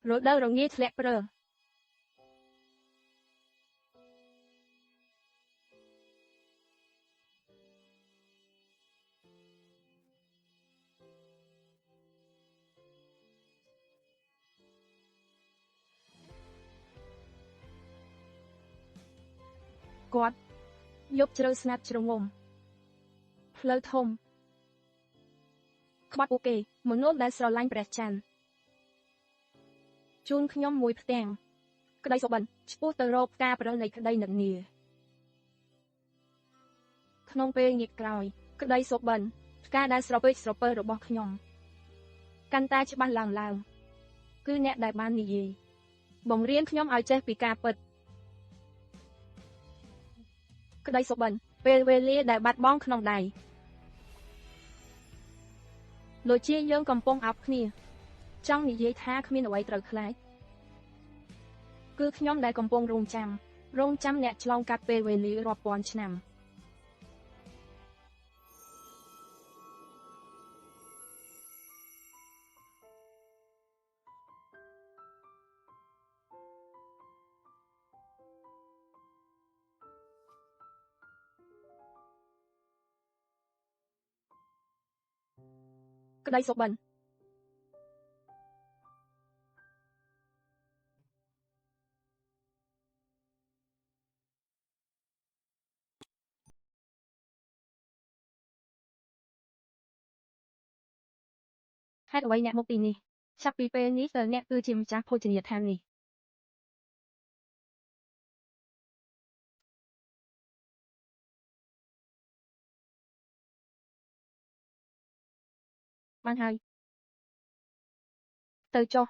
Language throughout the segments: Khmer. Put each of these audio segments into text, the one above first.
រដូវរងាធ្លាក់ព្រើគាត់យប់ជ្រៅស្ងាត់ជ្រងំផ្លូវធំក្បត់ពួកគេមនុស្សដែលស្រឡាញ់ព្រះច័ន្ទជូនខ្ញុំមួយផ្ទាំងក្តីសុបិនឆ្ពោះទៅរកការប្រឹងនៃក្តីនឹកនាក្នុងពេលងាកក្រោយក្តីសុបិនផ្កាដែលស្រពេចស្រពើរបស់ខ្ញុំកាន់តែច្បាស់ឡើងគឺអ្នកដែលបាននិយាយបង្រៀនខ្ញុំឲ្យចេះពីការពិតក្តីសុបិនពេលវេលាដែលបាត់បង់ក្នុងដៃដូចជាយើងកំពុងអោបគ្នាចង់និយាយថាគ្មានអ្វីត្រូវខ្លាចគឺខ្ញុំដែលកំពុងរងចាំអ្នកឆ្លងកាត់ពេលវេលារាប់ពាន់ឆ្នាំក្តីសុបិនហេតុអ្វីអ្នកមកទីនេះចាប់ពីពេលនេះទៅអ្នកគឺជាម្ចាស់ភោជនីយដ្ឋាននេះបានហើយទៅចុះ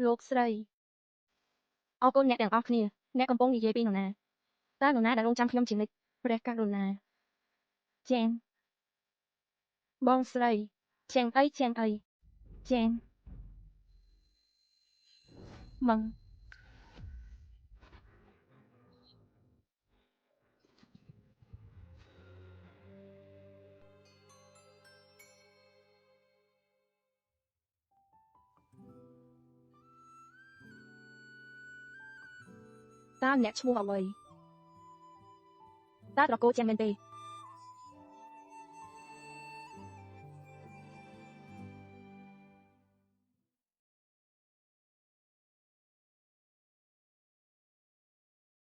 លោកស្រីអរគុណអ្នកទាំងអស់គ្នាអ្នកកំពុងនិយាយពីនរណាតើនរណាដែលរងចាំខ្ញុំជានិច្ចព្រះករុណាចាងបងស្រីចាងអីចាងម៉ងតើអ្នកឈ្មោះអ្វីតើត្រកូលចាងមែនទេ